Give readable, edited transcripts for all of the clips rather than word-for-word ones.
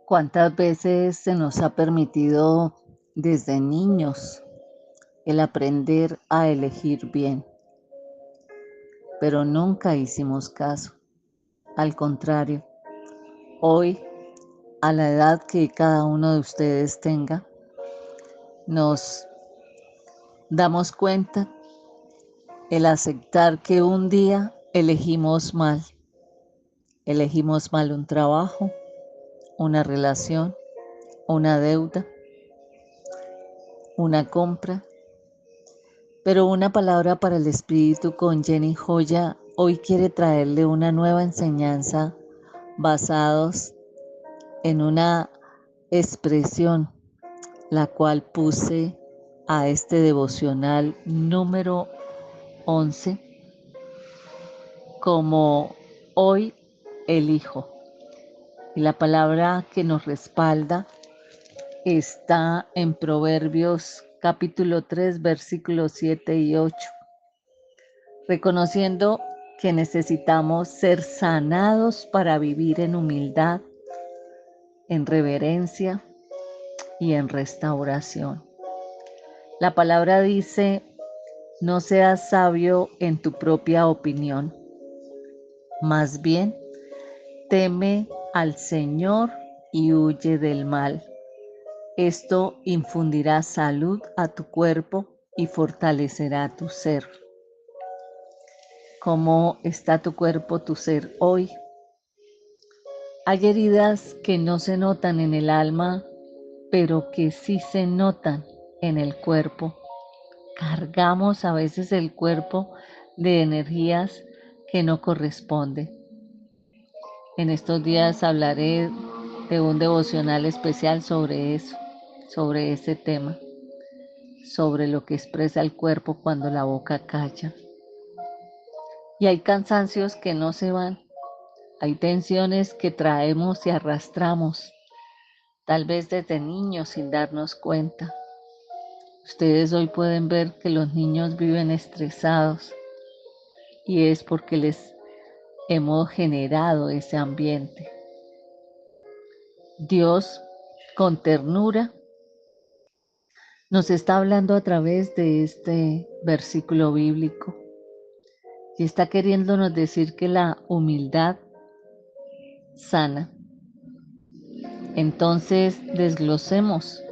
¿Cuántas veces se nos ha permitido desde niños el aprender a elegir bien? Pero nunca hicimos caso. Al contrario, hoy, a la edad que cada uno de ustedes tenga, nos damos cuenta el aceptar que un día elegimos mal un trabajo, una relación, una deuda, una compra. Pero una palabra para el espíritu con Jenny Joya hoy quiere traerle una nueva enseñanza basados en una expresión la cual puse a este devocional número 11 como hoy elijo. Y la palabra que nos respalda está en Proverbios capítulo 3 versículos 7 y 8. Reconociendo que necesitamos ser sanados para vivir en humildad, en reverencia y en restauración. La palabra dice, no seas sabio en tu propia opinión, más bien teme al Señor y huye del mal. Esto infundirá salud a tu cuerpo y fortalecerá tu ser. ¿Cómo está tu cuerpo, tu ser hoy? Hay heridas que no se notan en el alma, pero que sí se notan en el cuerpo. Cargamos a veces el cuerpo de energías que no corresponden. En estos días hablaré de un devocional especial sobre eso, sobre ese tema, sobre lo que expresa el cuerpo cuando la boca calla. Y hay cansancios que no se van, hay tensiones que traemos y arrastramos, tal vez desde niños sin darnos cuenta. Ustedes hoy pueden ver que los niños viven estresados y es porque les hemos generado ese ambiente. Dios, con ternura, nos está hablando a través de este versículo bíblico y está queriéndonos decir que la humildad sana. Entonces, desglosemos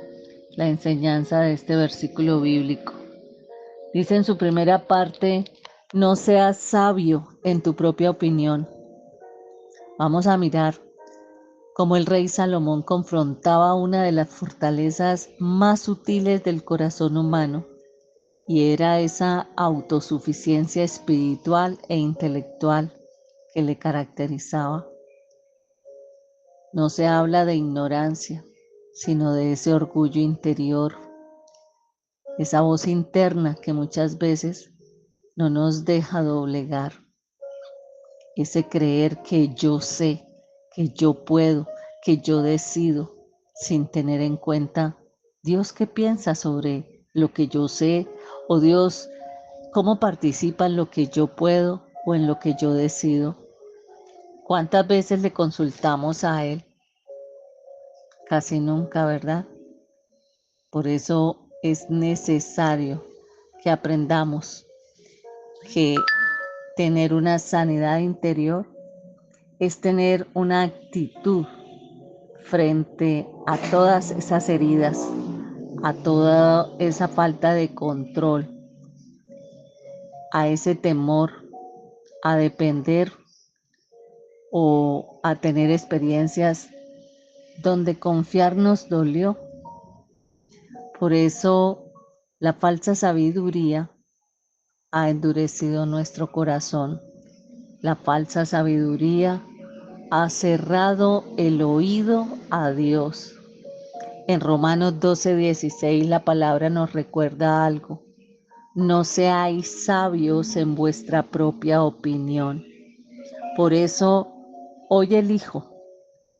la enseñanza de este versículo bíblico. Dice en su primera parte, no seas sabio en tu propia opinión. Vamos a mirar cómo el rey Salomón confrontaba una de las fortalezas más sutiles del corazón humano, y era esa autosuficiencia espiritual e intelectual que le caracterizaba. No se habla de ignorancia, sino de ese orgullo interior, esa voz interna que muchas veces no nos deja doblegar, ese creer que yo sé, que yo puedo, que yo decido, sin tener en cuenta Dios qué piensa sobre lo que yo sé, o Dios cómo participa en lo que yo puedo o en lo que yo decido. ¿Cuántas veces le consultamos a Él? Casi nunca, ¿verdad? Por eso es necesario que aprendamos que tener una sanidad interior es tener una actitud frente a todas esas heridas, a toda esa falta de control, a ese temor, a depender o a tener experiencias donde confiar nos dolió. Por eso la falsa sabiduría ha endurecido nuestro corazón. La falsa sabiduría ha cerrado el oído a Dios. En Romanos 12:16 la palabra nos recuerda algo. No seáis sabios en vuestra propia opinión. Por eso hoy elijo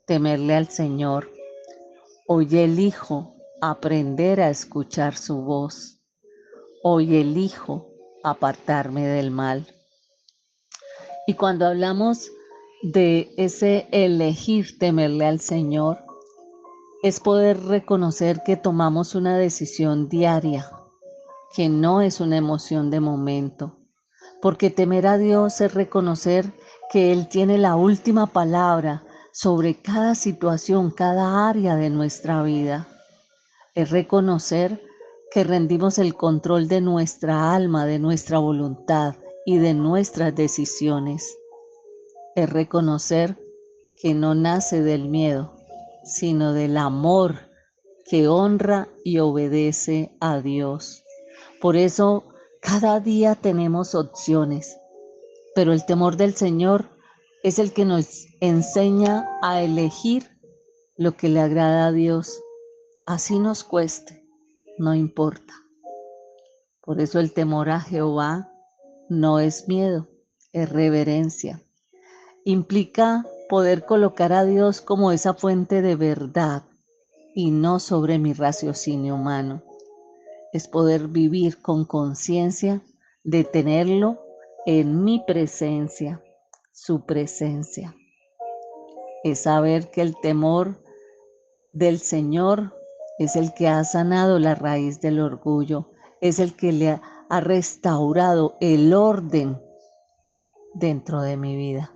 temerle al Señor. Hoy elijo aprender a escuchar su voz. Hoy elijo apartarme del mal. Y cuando hablamos de ese elegir temerle al Señor, es poder reconocer que tomamos una decisión diaria, que no es una emoción de momento, porque temer a Dios es reconocer que Él tiene la última palabra sobre cada situación, cada área de nuestra vida. Es reconocer que rendimos el control de nuestra alma, de nuestra voluntad y de nuestras decisiones. Es reconocer que no nace del miedo, sino del amor que honra y obedece a Dios. Por eso cada día tenemos opciones, pero el temor del Señor es el que nos enseña a elegir lo que le agrada a Dios. Así nos cueste, no importa. Por eso el temor a Jehová no es miedo, es reverencia. Implica poder colocar a Dios como esa fuente de verdad y no sobre mi raciocinio humano. Es poder vivir con conciencia de tenerlo en mi presencia, su presencia. Es saber que el temor del Señor es el que ha sanado la raíz del orgullo, es el que le ha restaurado el orden dentro de mi vida.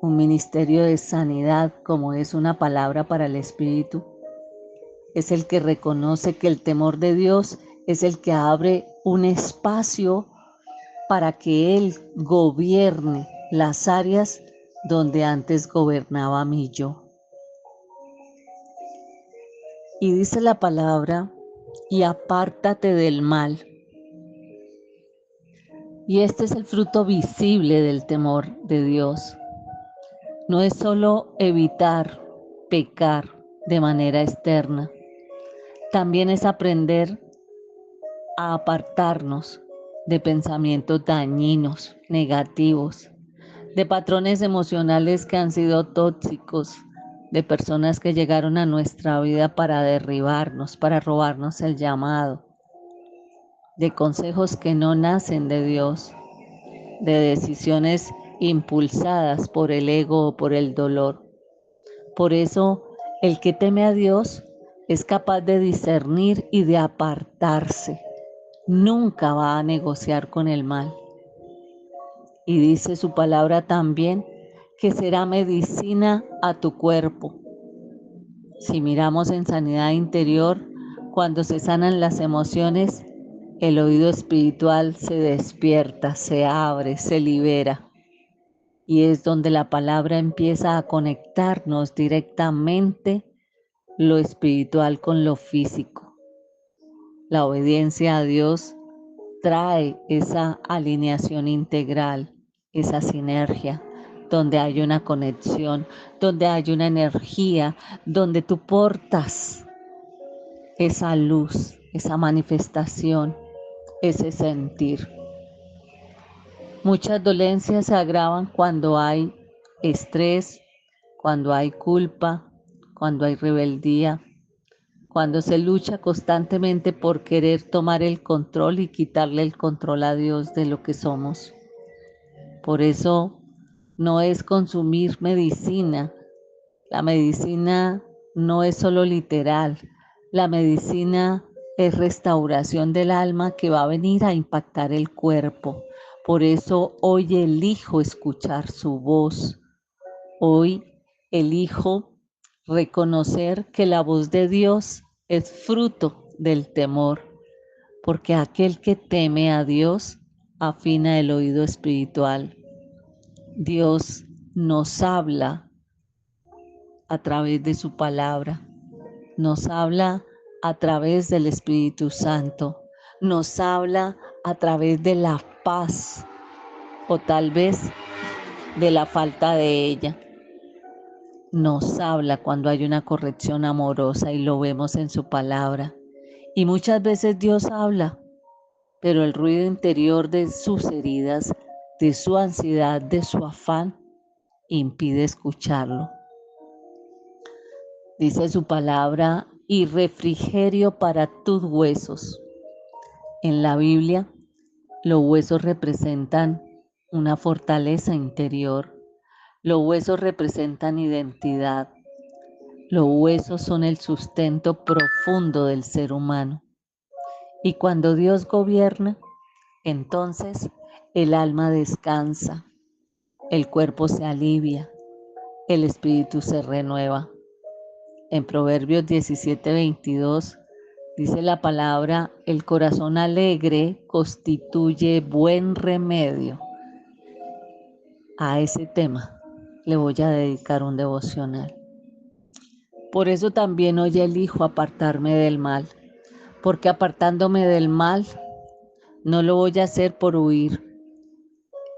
Un ministerio de sanidad, como es una palabra para el espíritu, es el que reconoce que el temor de Dios es el que abre un espacio para que Él gobierne las áreas donde antes gobernaba mi yo. Y dice la palabra, y apártate del mal. Y este es el fruto visible del temor de Dios. No es solo evitar pecar de manera externa, también es aprender a apartarnos de pensamientos dañinos, negativos, de patrones emocionales que han sido tóxicos, de personas que llegaron a nuestra vida para derribarnos, para robarnos el llamado, de consejos que no nacen de Dios, de decisiones impulsadas por el ego o por el dolor. Por eso, el que teme a Dios es capaz de discernir y de apartarse. Nunca va a negociar con el mal. Y dice su palabra también que será medicina a tu cuerpo. Si miramos en sanidad interior, cuando se sanan las emociones, el oído espiritual se despierta, se abre, se libera. Y es donde la palabra empieza a conectarnos directamente lo espiritual con lo físico. La obediencia a Dios trae esa alineación integral, esa sinergia, donde hay una conexión, donde hay una energía, donde tú portas esa luz, esa manifestación, ese sentir. Muchas dolencias se agravan cuando hay estrés, cuando hay culpa, cuando hay rebeldía, cuando se lucha constantemente por querer tomar el control y quitarle el control a Dios de lo que somos. Por eso no es consumir medicina. La medicina no es solo literal. La medicina es restauración del alma que va a venir a impactar el cuerpo. Por eso hoy elijo escuchar su voz. Hoy elijo reconocer que la voz de Dios es fruto del temor, porque aquel que teme a Dios afina el oído espiritual. Dios nos habla a través de su palabra, nos habla a través del Espíritu Santo, nos habla a través de la paz o tal vez de la falta de ella. Nos habla cuando hay una corrección amorosa y lo vemos en su palabra. Y muchas veces Dios habla, pero el ruido interior de sus heridas, de su ansiedad, de su afán, impide escucharlo. Dice su palabra, y refrigerio para tus huesos. En la Biblia, los huesos representan una fortaleza interior. Los huesos representan identidad. Los huesos son el sustento profundo del ser humano. Y cuando Dios gobierna, entonces el alma descansa, el cuerpo se alivia, el espíritu se renueva. En Proverbios 17:22 dice la palabra: el corazón alegre constituye buen remedio. A ese tema le voy a dedicar un devocional. Por eso también hoy elijo apartarme del mal, porque apartándome del mal no lo voy a hacer por huir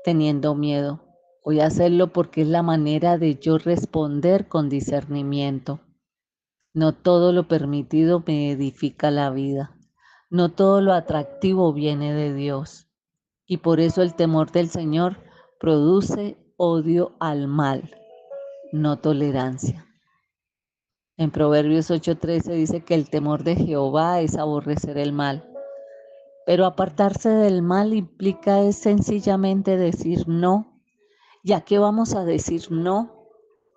teniendo miedo. Voy a hacerlo porque es la manera de yo responder con discernimiento. No todo lo permitido me edifica la vida. No todo lo atractivo viene de Dios. Y por eso el temor del Señor produce odio al mal, no tolerancia. En Proverbios 8:13 dice que el temor de Jehová es aborrecer el mal. Pero apartarse del mal implica es sencillamente decir no. ¿Y a qué vamos a decir no?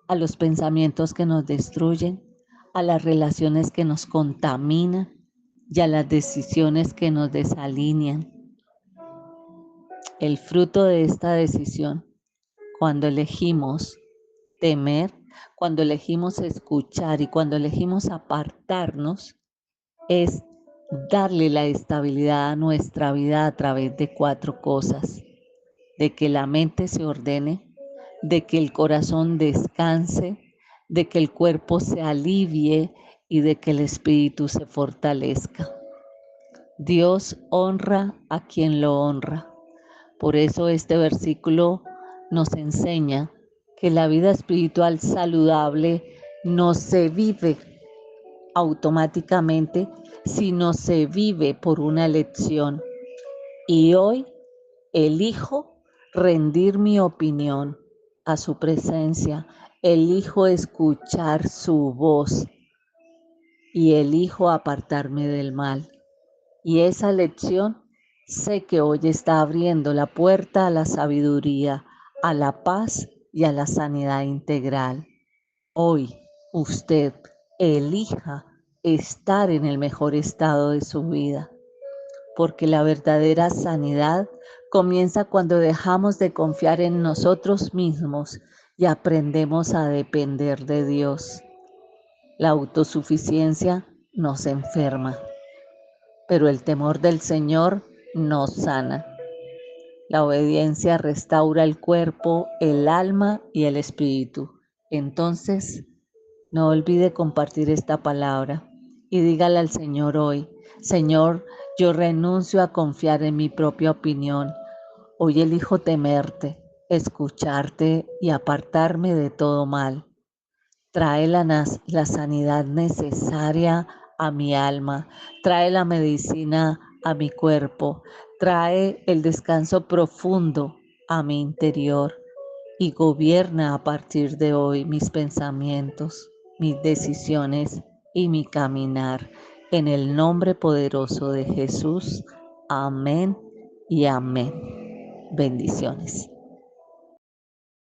A los pensamientos que nos destruyen, a las relaciones que nos contaminan y a las decisiones que nos desalinean. El fruto de esta decisión, cuando elegimos temer, cuando elegimos escuchar y cuando elegimos apartarnos, es darle la estabilidad a nuestra vida a través de 4 cosas: de que la mente se ordene, de que el corazón descanse, de que el cuerpo se alivie y de que el espíritu se fortalezca. Dios honra a quien lo honra. Por eso este versículo nos enseña que la vida espiritual saludable no se vive automáticamente, sino se vive por una elección. Y hoy elijo rendir mi opinión a su presencia, elijo escuchar su voz y elijo apartarme del mal. Y esa elección sé que hoy está abriendo la puerta a la sabiduría, a la paz y a la sanidad integral. Hoy usted elija estar en el mejor estado de su vida, porque la verdadera sanidad comienza cuando dejamos de confiar en nosotros mismos y aprendemos a depender de Dios. La autosuficiencia nos enferma, pero el temor del Señor nos sana. La obediencia restaura el cuerpo, el alma y el espíritu. Entonces, no olvide compartir esta palabra y dígale al Señor hoy: Señor, yo renuncio a confiar en mi propia opinión. Hoy elijo temerte, escucharte y apartarme de todo mal. Trae la sanidad necesaria a mi alma, trae la medicina a mi cuerpo, trae el descanso profundo a mi interior y gobierna a partir de hoy mis pensamientos, mis decisiones y mi caminar. En el nombre poderoso de Jesús. Amén y amén. Bendiciones.